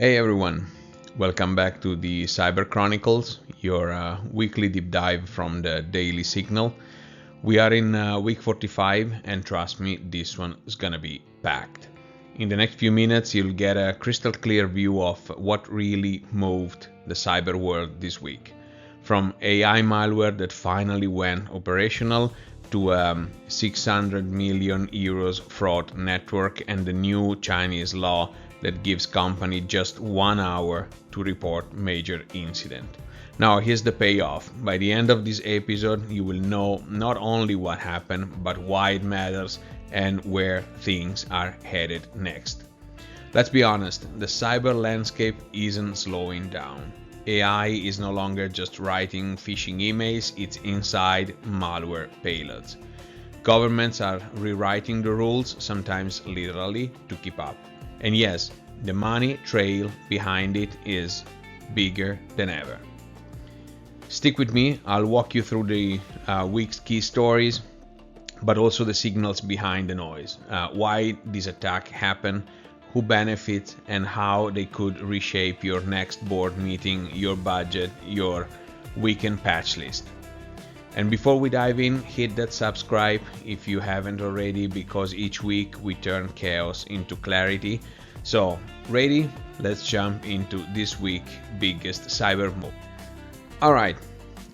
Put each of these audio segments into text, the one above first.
Hey everyone, welcome back to the Cyber Chronicles, your weekly deep dive from the Daily Signal. We are in week 45 and trust me, this one is gonna be packed. In the next few minutes you'll get a crystal clear view of what really moved the cyber world this week. From AI malware that finally went operational to a 600 million euros fraud network and the new Chinese law that gives company just 1 hour to report major incident. Now here's the payoff. By the end of this episode, you will know not only what happened, but why it matters and where things are headed next. Let's be honest, the cyber landscape isn't slowing down. AI is no longer just writing phishing emails, it's inside malware payloads. Governments are rewriting the rules, sometimes literally, to keep up. And yes, the money trail behind it is bigger than ever. Stick with me, I'll walk you through the week's key stories, but also the signals behind the noise. Why this attack happened, who benefits, and how they could reshape your next board meeting, your budget, your weekend patch list. And before we dive in, hit that subscribe if you haven't already, because each week we turn chaos into clarity. So, ready? Let's jump into this week's biggest cyber move. Alright,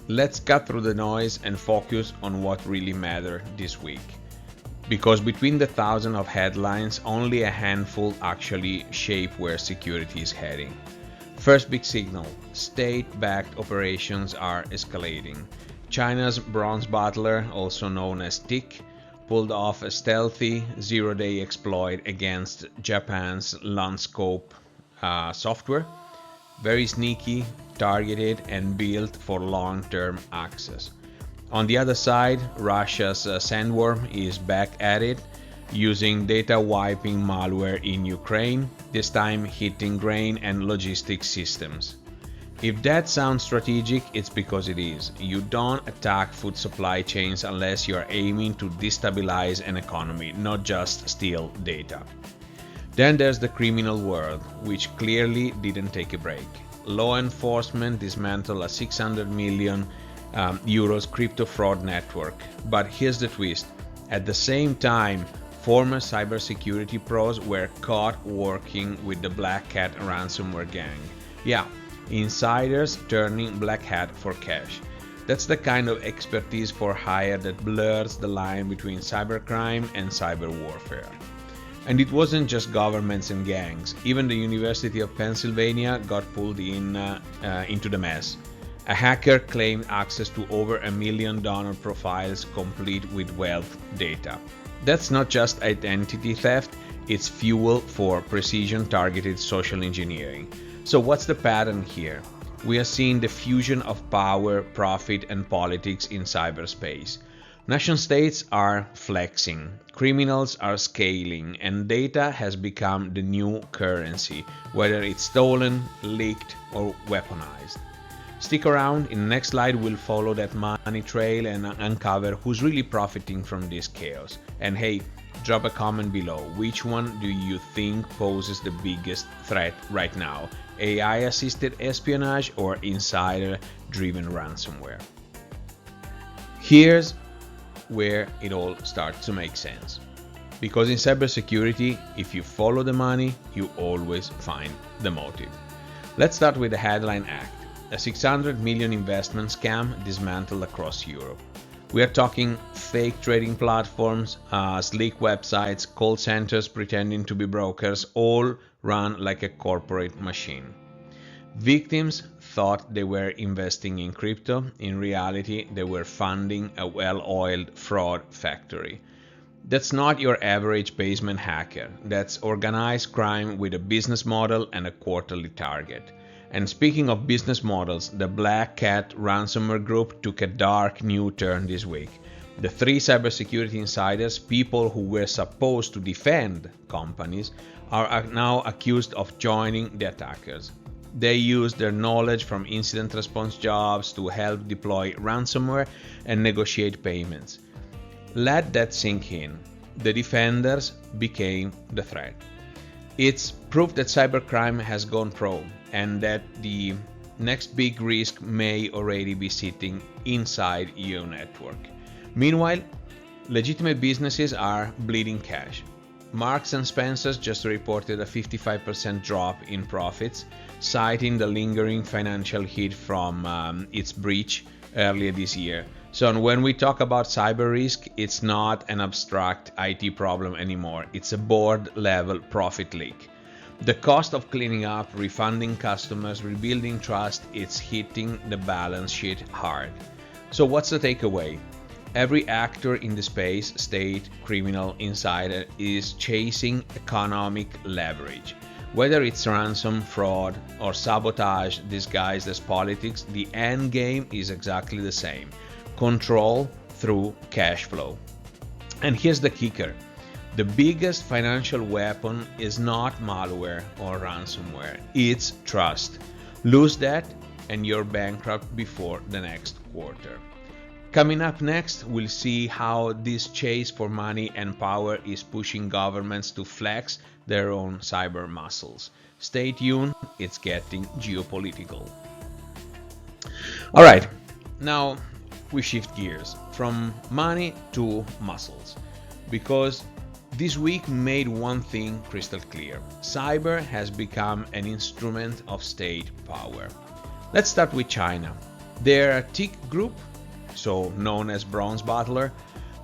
let's cut through the noise and focus on what really mattered this week. Because between the thousands of headlines, only a handful actually shape where security is heading. First big signal, state-backed operations are escalating. China's bronze butler, also known as Tick, pulled off a stealthy zero-day exploit against Japan's Landscope software. Very sneaky, targeted, and built for long-term access. On the other side, Russia's Sandworm is back at it, using data-wiping malware in Ukraine, this time hitting grain and logistics systems. If that sounds strategic, it's because it is. You don't attack food supply chains unless you're aiming to destabilize an economy, not just steal data. Then there's the criminal world, which clearly didn't take a break. Law enforcement dismantled a 600 million euros crypto fraud network. But here's the twist. At the same time, former cybersecurity pros were caught working with the Black Hat ransomware gang. Yeah, insiders turning black hat for cash. That's the kind of expertise for hire that blurs the line between cybercrime and cyber warfare. And it wasn't just governments and gangs. Even the University of Pennsylvania got pulled into the mess. A hacker claimed access to over $1 million profiles complete with wealth data. That's not just identity theft, it's fuel for precision targeted social engineering. So what's the pattern here? We are seeing the fusion of power, profit, and politics in cyberspace. Nation-states are flexing, criminals are scaling, and data has become the new currency, whether it's stolen, leaked, or weaponized. Stick around, in the next slide we'll follow that money trail and uncover who's really profiting from this chaos. And hey, drop a comment below. Which one do you think poses the biggest threat right now? AI-assisted espionage or insider-driven ransomware? Here's where it all starts to make sense. Because in cybersecurity, if you follow the money, you always find the motive. Let's start with the headline act. A 600 million investment scam dismantled across Europe. We are talking fake trading platforms, sleek websites, call centers pretending to be brokers, all run like a corporate machine. Victims thought they were investing in crypto. In reality, they were funding a well-oiled fraud factory. That's not your average basement hacker. That's organized crime with a business model and a quarterly target. And speaking of business models, the Black Cat ransomware group took a dark new turn this week. The three cybersecurity insiders, people who were supposed to defend companies, are now accused of joining the attackers. They used their knowledge from incident response jobs to help deploy ransomware and negotiate payments. Let that sink in. The defenders became the threat. It's proof that cybercrime has gone pro and that the next big risk may already be sitting inside your network. Meanwhile, legitimate businesses are bleeding cash. Marks and Spencer's just reported a 55% drop in profits, citing the lingering financial hit from its breach earlier this year. So when we talk about cyber risk, it's not an abstract IT problem anymore. It's a board-level profit leak. The cost of cleaning up, refunding customers, rebuilding trust, it's hitting the balance sheet hard. So what's the takeaway? Every actor in the space, state, criminal, insider, is chasing economic leverage. Whether it's ransom, fraud, or sabotage disguised as politics, the end game is exactly the same. Control through cash flow. And here's the kicker. The biggest financial weapon is not malware or ransomware. It's trust. Lose that and you're bankrupt before the next quarter. Coming up next, we'll see how this chase for money and power is pushing governments to flex their own cyber muscles. Stay tuned, it's getting geopolitical. All right, now we shift gears from money to muscles, because this week made one thing crystal clear. Cyber has become an instrument of state power. Let's start with China. Their TIC group, so known as Bronze Butler,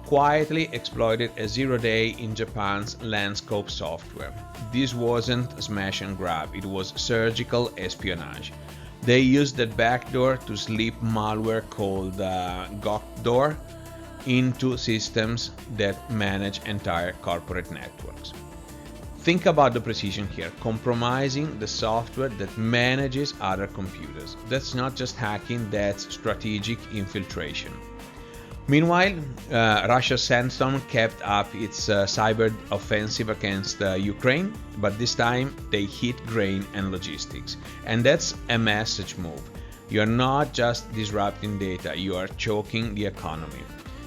quietly exploited a zero-day in Japan's Landscope software. This wasn't a smash and grab, it was surgical espionage. They used that backdoor to slip malware called Gokdor into systems that manage entire corporate networks. Think about the precision here, compromising the software that manages other computers. That's not just hacking, that's strategic infiltration. Meanwhile, Russia's Sandstorm kept up its cyber offensive against Ukraine, but this time they hit grain and logistics. And that's a message move. You're not just disrupting data, you are choking the economy.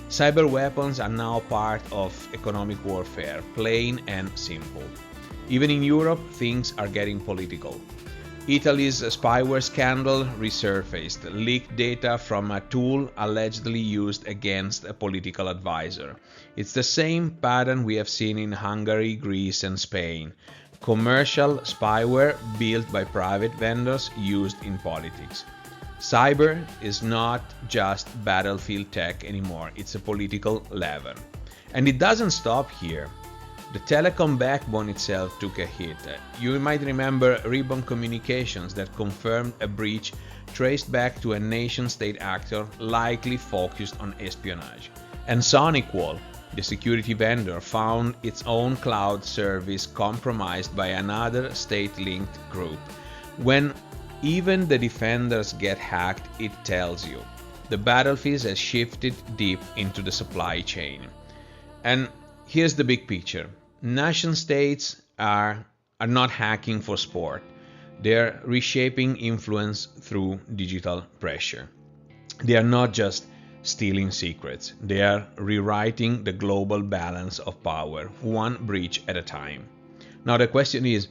Cyber weapons are now part of economic warfare, plain and simple. Even in Europe, things are getting political. Italy's spyware scandal resurfaced, leaked data from a tool allegedly used against a political advisor. It's the same pattern we have seen in Hungary, Greece, and Spain. Commercial spyware built by private vendors used in politics. Cyber is not just battlefield tech anymore, it's a political lever. And it doesn't stop here. The telecom backbone itself took a hit. You might remember Ribbon Communications that confirmed a breach traced back to a nation-state actor likely focused on espionage. And SonicWall, the security vendor, found its own cloud service compromised by another state-linked group. When even the defenders get hacked, it tells you the battlefield has shifted deep into the supply chain. And here's the big picture. Nation states are not hacking for sport. They're reshaping influence through digital pressure. They are not just stealing secrets. They are rewriting the global balance of power, one breach at a time. Now the question is,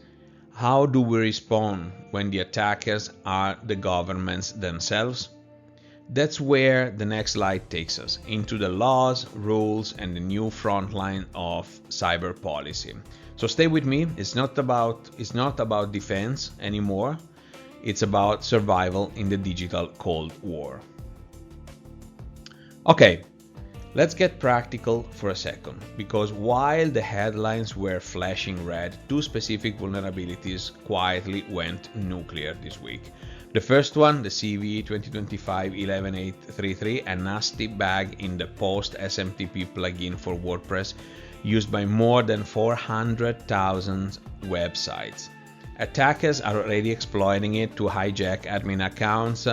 how do we respond when the attackers are the governments themselves? That's where the next slide takes us, into the laws, rules, and the new front line of cyber policy. So stay with me. It's not about defense anymore. It's about survival in the digital Cold War. Okay, let's get practical for a second, because while the headlines were flashing red, two specific vulnerabilities quietly went nuclear this week. The first one, the CVE 2025-11833, a nasty bug in the post-SMTP plugin for WordPress used by more than 400,000 websites. Attackers are already exploiting it to hijack admin accounts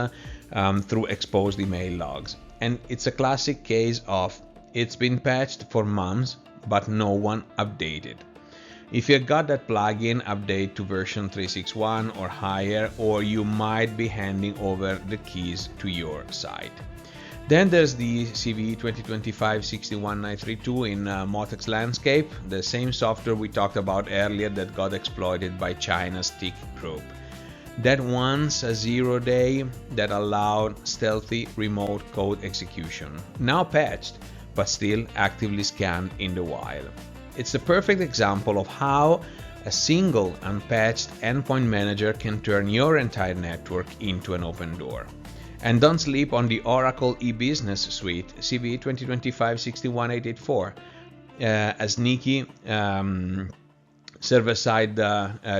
through exposed email logs. And it's a classic case of it's been patched for months, but no one updated. If you got that plugin, update to version 361 or higher, or you might be handing over the keys to your site. Then there's the CVE 2025-61932 in Motex landscape, the same software we talked about earlier that got exploited by China's TIC group. That once a 0-day that allowed stealthy remote code execution, now patched, but still actively scanned in the wild. It's a perfect example of how a single unpatched endpoint manager can turn your entire network into an open door. And don't sleep on the Oracle e-business suite, CVE 2025-61884, a sneaky server-side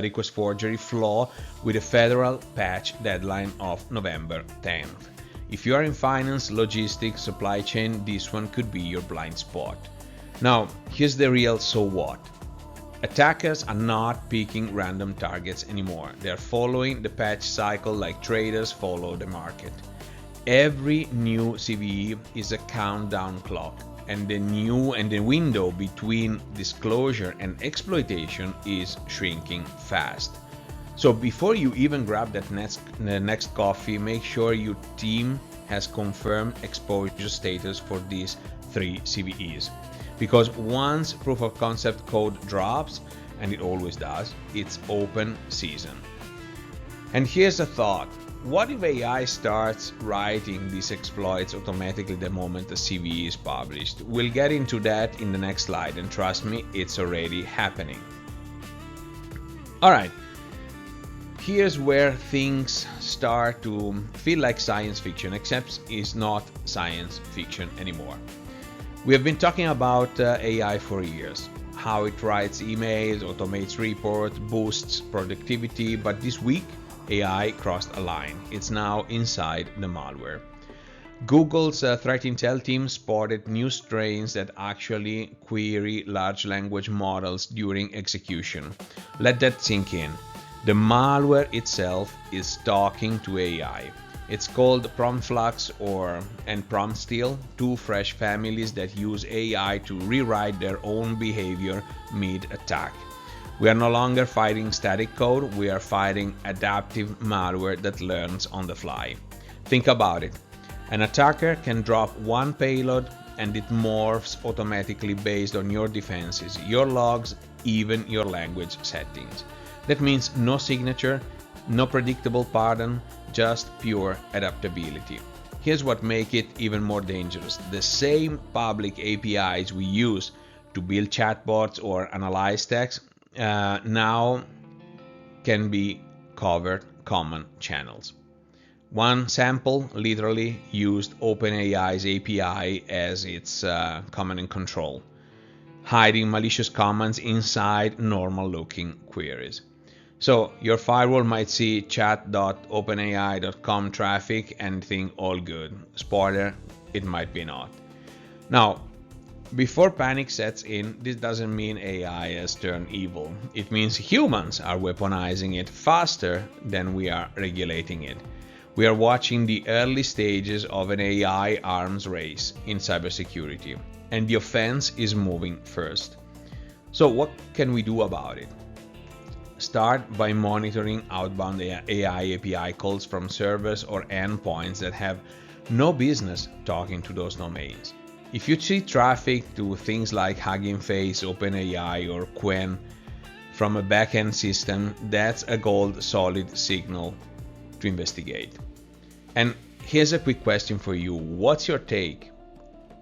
request forgery flaw with a federal patch deadline of November 10th. If you are in finance, logistics, supply chain, this one could be your blind spot. Now, here's the real so what. Attackers are not picking random targets anymore. They're following the patch cycle like traders follow the market. Every new CVE is a countdown clock, and the window between disclosure and exploitation is shrinking fast. So before you even grab that next coffee, make sure your team has confirmed exposure status for these 3 CVEs. Because once proof of concept code drops, and it always does, it's open season. And here's a thought. What if AI starts writing these exploits automatically the moment the CVE is published? We'll get into that in the next slide, and trust me, it's already happening. Alright, here's where things start to feel like science fiction, except it's not science fiction anymore. We have been talking about AI for years, how it writes emails, automates reports, boosts productivity, but this week AI crossed a line. It's now inside the malware. Google's threat intel team spotted new strains that actually query large language models during execution. Let that sink in. The malware itself is talking to AI. It's called PromptFlux and PromptSteal, 2 fresh families that use AI to rewrite their own behavior mid-attack. We are no longer fighting static code, we are fighting adaptive malware that learns on the fly. Think about it. An attacker can drop one payload and it morphs automatically based on your defenses, your logs, even your language settings. That means no signature, no predictable pattern, just pure adaptability. Here's what makes it even more dangerous. The same public APIs we use to build chatbots or analyze text now can be covered common channels. One sample literally used OpenAI's API as its command and control, hiding malicious commands inside normal-looking queries. So your firewall might see chat.openai.com traffic and think all good. Spoiler, it might be not. Now, before panic sets in, this doesn't mean AI has turned evil. It means humans are weaponizing it faster than we are regulating it. We are watching the early stages of an AI arms race in cybersecurity, and the offense is moving first. So what can we do about it? Start by monitoring outbound AI API calls from servers or endpoints that have no business talking to those domains. If you see traffic to things like Hugging Face, OpenAI, or Qwen from a backend system, that's a gold solid signal to investigate. And here's a quick question for you. What's your take?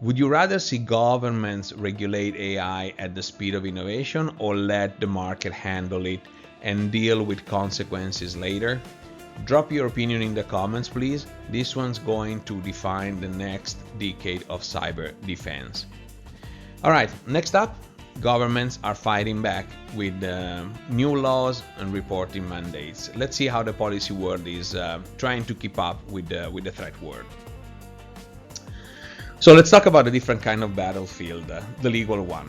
Would you rather see governments regulate AI at the speed of innovation or let the market handle it and deal with consequences later? Drop your opinion in the comments, please. This one's going to define the next decade of cyber defense. Alright, next up, governments are fighting back with new laws and reporting mandates. Let's see how the policy world is trying to keep up with the threat world. So let's talk about a different kind of battlefield, the legal one.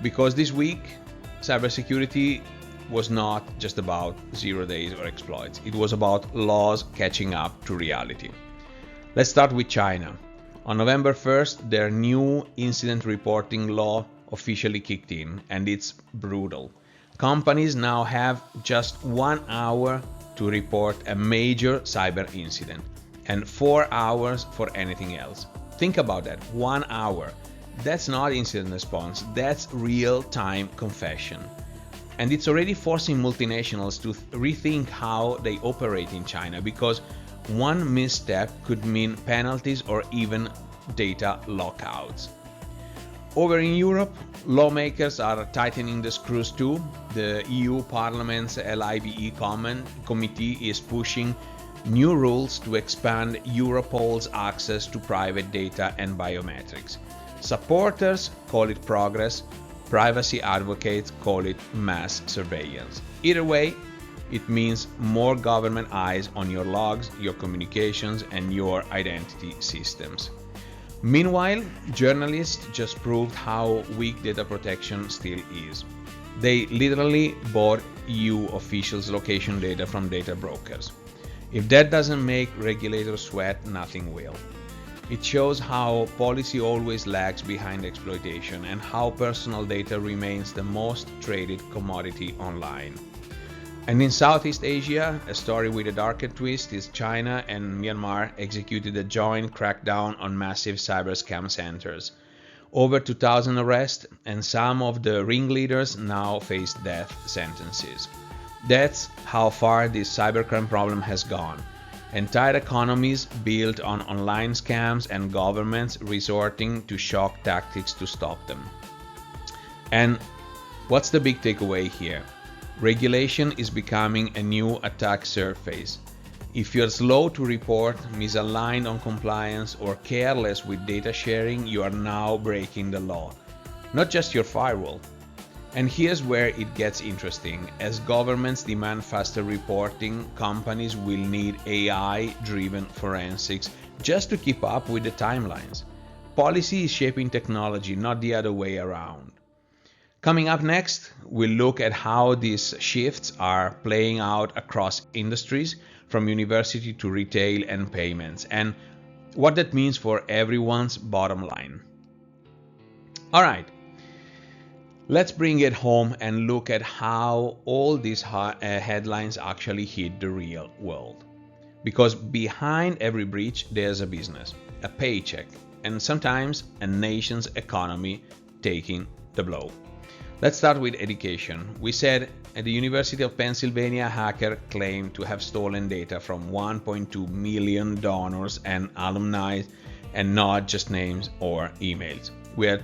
Because this week, cybersecurity was not just about 0 days or exploits. It was about laws catching up to reality. Let's start with China. On November 1st, their new incident reporting law officially kicked in, and it's brutal. Companies now have just 1 hour to report a major cyber incident. and 4 hours for anything else. Think about that, 1 hour. That's not incident response, that's real-time confession. And it's already forcing multinationals to rethink how they operate in China, because one misstep could mean penalties or even data lockouts. Over in Europe, lawmakers are tightening the screws too. The EU Parliament's LIBE committee is pushing new rules to expand Europol's access to private data and biometrics. Supporters call it progress, privacy advocates call it mass surveillance. Either way, it means more government eyes on your logs, your communications, and your identity systems. Meanwhile, journalists just proved how weak data protection still is. They literally bought EU officials' location data from data brokers. If that doesn't make regulators sweat, nothing will. It shows how policy always lags behind exploitation and how personal data remains the most traded commodity online. And in Southeast Asia, a story with a darker twist is China and Myanmar executed a joint crackdown on massive cyber scam centers. Over 2,000 arrests, and some of the ringleaders now face death sentences. That's how far this cybercrime problem has gone. Entire economies built on online scams and governments resorting to shock tactics to stop them. And what's the big takeaway here? Regulation is becoming a new attack surface. If you're slow to report, misaligned on compliance, or careless with data sharing, you are now breaking the law, not just your firewall. And here's where it gets interesting. As governments demand faster reporting, companies will need AI-driven forensics just to keep up with the timelines. Policy is shaping technology, not the other way around. Coming up next, we'll look at how these shifts are playing out across industries, from university to retail and payments, and what that means for everyone's bottom line. All right, let's bring it home and look at how all these headlines actually hit the real world. Because behind every breach, there's a business, a paycheck, and sometimes a nation's economy taking the blow. Let's start with education. We said at the University of Pennsylvania, a hacker claimed to have stolen data from 1.2 million donors and alumni, and not just names or emails. We are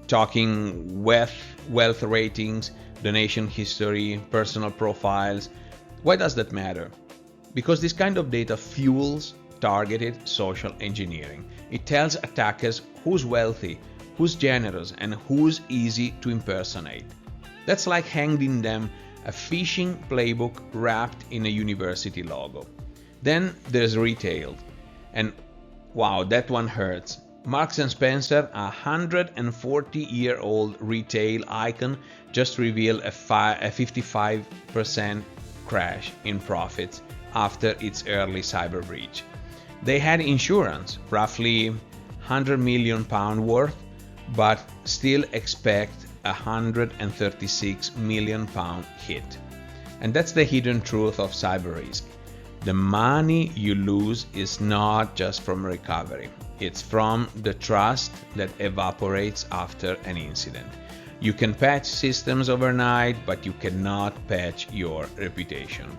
talking wealth ratings, donation history, personal profiles. Why does that matter? Because this kind of data fuels targeted social engineering. It tells attackers who's wealthy, who's generous, and who's easy to impersonate. That's like handing them a phishing playbook wrapped in a university logo. Then there's retail. And wow, that one hurts. Marks & Spencer, a 140-year-old retail icon, just revealed a 55% crash in profits after its early cyber breach. They had insurance, roughly £100 million worth, but still expect a £136 million hit. And that's the hidden truth of cyber risk. The money you lose is not just from recovery. It's from the trust that evaporates after an incident. You can patch systems overnight, but you cannot patch your reputation.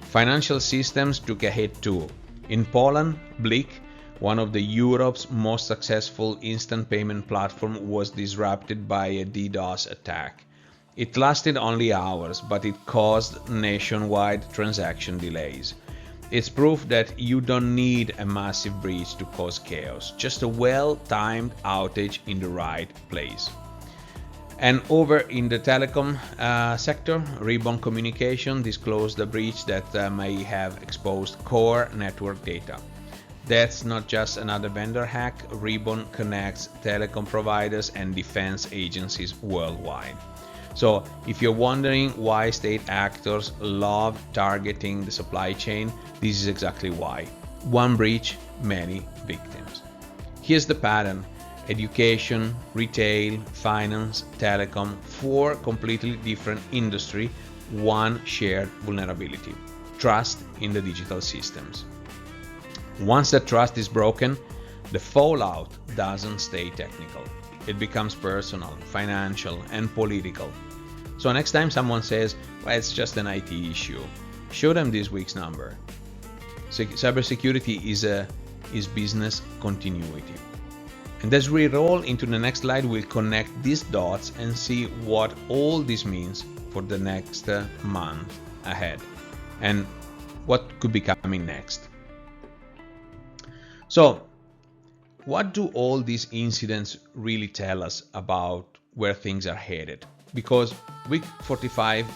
Financial systems took a hit too. In Poland, Blik, one of Europe's most successful instant payment platform, was disrupted by a DDoS attack. It lasted only hours, but it caused nationwide transaction delays. It's proof that you don't need a massive breach to cause chaos, just a well-timed outage in the right place. And over in the telecom sector, Ribbon Communication disclosed a breach that may have exposed core network data. That's not just another vendor hack. Ribbon connects telecom providers and defense agencies worldwide. So if you're wondering why state actors love targeting the supply chain, this is exactly why. One breach, many victims. Here's the pattern. Education, retail, finance, telecom, 4 completely different industries, one shared vulnerability: trust in the digital systems. Once that trust is broken, the fallout doesn't stay technical. It becomes personal, financial, and political. So next time someone says, well, it's just an IT issue, show them this week's number. Cybersecurity is business continuity. And as we roll into the next slide, we'll connect these dots and see what all this means for the next month ahead and what could be coming next. So, what do all these incidents really tell us about where things are headed? Because week 45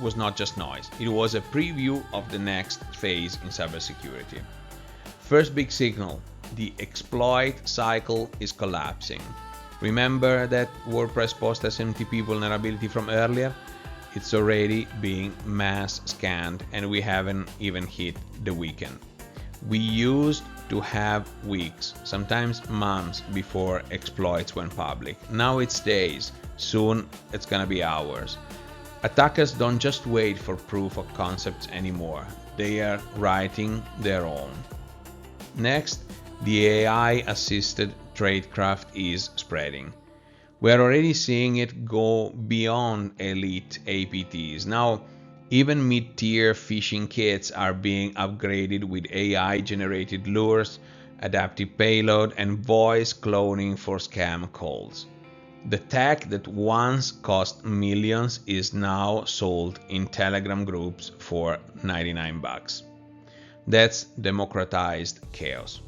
was not just noise, it was a preview of the next phase in cybersecurity. First big signal, the exploit cycle is collapsing. Remember that WordPress post SMTP vulnerability from earlier? It's already being mass scanned and we haven't even hit the weekend. We used to have weeks, sometimes months before exploits went public. Now it's days, soon it's gonna be hours. Attackers don't just wait for proof of concepts anymore, they are writing their own. Next, the AI-assisted tradecraft is spreading. We're already seeing it go beyond elite APTs. Now, even mid-tier phishing kits are being upgraded with AI-generated lures, adaptive payload, and voice cloning for scam calls. The tech that once cost millions is now sold in Telegram groups for $99. That's democratized chaos.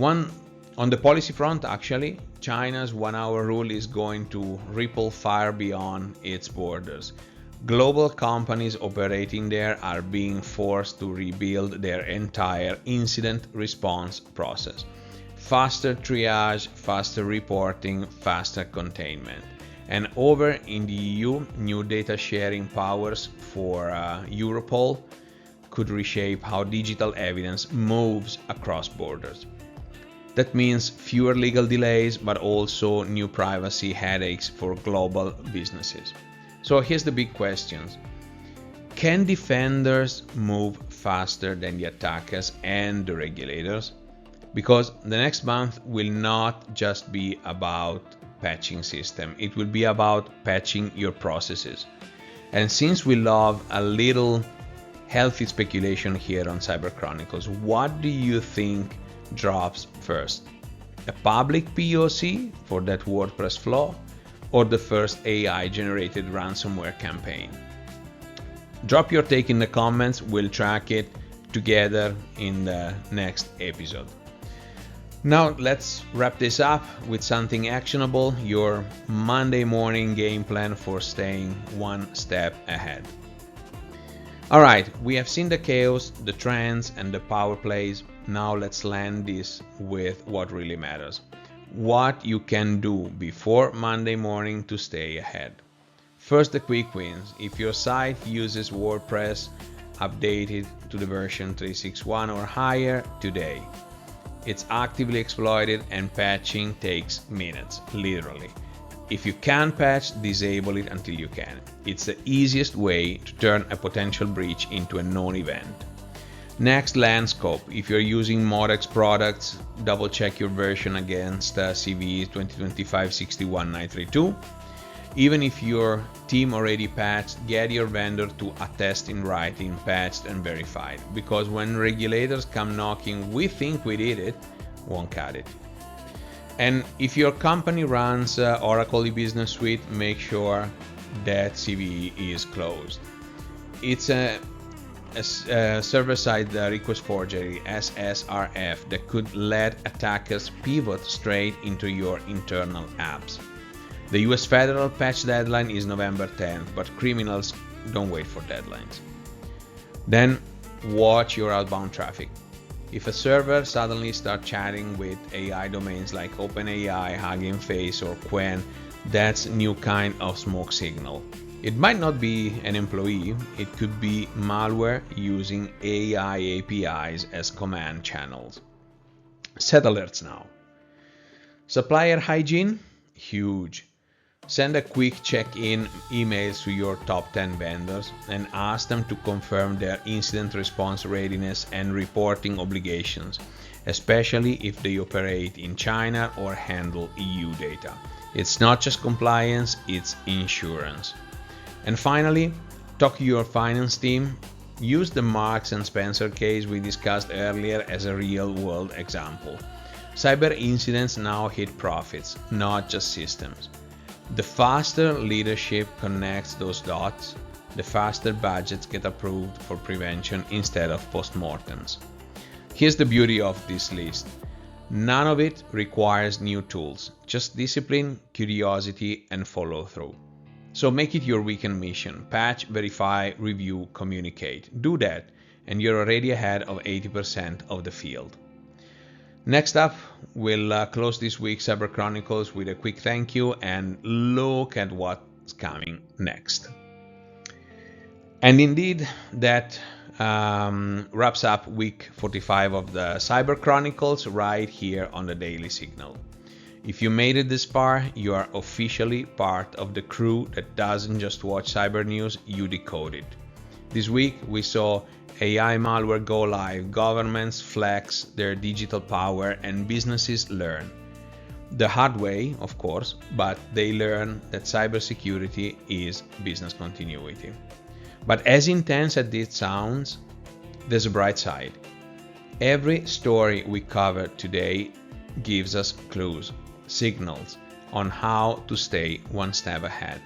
On the policy front, actually, China's 1-hour rule is going to ripple far beyond its borders. Global companies operating there are being forced to rebuild their entire incident response process. Faster triage, faster reporting, faster containment. And over in the EU, new data sharing powers for Europol could reshape how digital evidence moves across borders. That means fewer legal delays, but also new privacy headaches for global businesses. So here's the big questions. Can defenders move faster than the attackers and the regulators? Because the next month will not just be about patching system, it will be about patching your processes. And since we love a little healthy speculation here on Cyber Chronicles, what do you think drops first? A public POC for that WordPress flaw or the first AI-generated ransomware campaign? Drop your take in the comments, we'll track it together in the next episode. Now let's wrap this up with something actionable, your Monday morning game plan for staying one step ahead. Alright, we have seen the chaos, the trends and the power plays. Now let's land this with what really matters. What you can do before Monday morning to stay ahead. First, the quick wins. If your site uses WordPress, update it to the version 3.6.1 or higher today. It's actively exploited and patching takes minutes, literally. If you can't patch, disable it until you can. It's the easiest way to turn a potential breach into a known event. Next, land scope. If you're using Modex products, double check your version against CVEs 2025-61932. Even if your team already patched, get your vendor to attest in writing, patched and verified. Because when regulators come knocking, we think we did it, won't cut it. And if your company runs Oracle e-Business Suite, make sure that CVE is closed. It's a server-side request forgery, SSRF, that could let attackers pivot straight into your internal apps. The US federal patch deadline is November 10th, but criminals don't wait for deadlines. Then watch your outbound traffic. If a server suddenly starts chatting with AI domains like OpenAI, Hugging Face, or Qwen, that's a new kind of smoke signal. It might not be an employee, it could be malware using AI APIs as command channels. Set alerts now. Supplier hygiene, huge. Send a quick check-in email to your top 10 vendors and ask them to confirm their incident response readiness and reporting obligations, especially if they operate in China or handle EU data. It's not just compliance, it's insurance. And finally, talk to your finance team. Use the Marks and Spencer case we discussed earlier as a real-world example. Cyber incidents now hit profits, not just systems. The faster leadership connects those dots, the faster budgets get approved for prevention instead of postmortems. Here's the beauty of this list. None of it requires new tools, just discipline, curiosity, and follow-through. So make it your weekend mission. Patch, verify, review, communicate. Do that, and you're already ahead of 80% of the field. Next up, we'll close this week's Cyber Chronicles with a quick thank you and look at what's coming next. And indeed, that wraps up week 45 of the Cyber Chronicles right here on the Daily Signal. If you made it this far, you are officially part of the crew that doesn't just watch cyber news, you decode it. This week, we saw AI malware go live, governments flex their digital power, and businesses learn. The hard way, of course, but they learn that cybersecurity is business continuity. But as intense as it sounds, there's a bright side. Every story we cover today gives us clues, signals on how to stay one step ahead.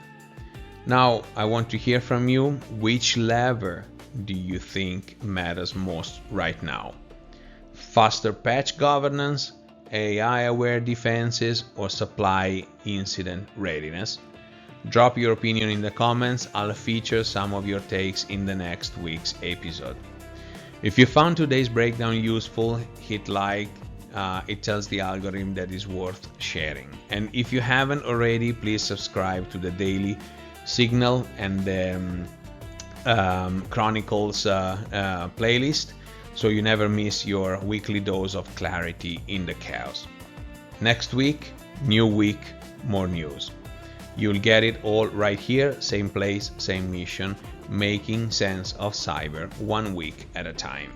Now, I want to hear from you. Which lever do you think matters most right now? Faster patch governance, AI-aware defenses, or supply incident readiness? Drop your opinion in the comments. I'll feature some of your takes in the next week's episode. If you found today's breakdown useful, hit like. It tells the algorithm that is worth sharing. And if you haven't already, please subscribe to the Daily Signal and the Chronicles playlist so you never miss your weekly dose of clarity in the chaos. Next week, new week, more news. You'll get it all right here, same place, same mission, making sense of cyber 1 week at a time.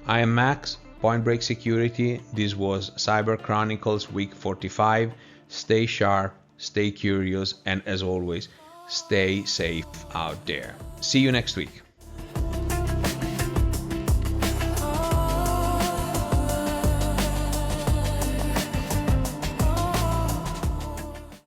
I am Max, Point Break Security. This was Cyber Chronicles week 45. Stay sharp, stay curious, and as always, stay safe out there. See you next week.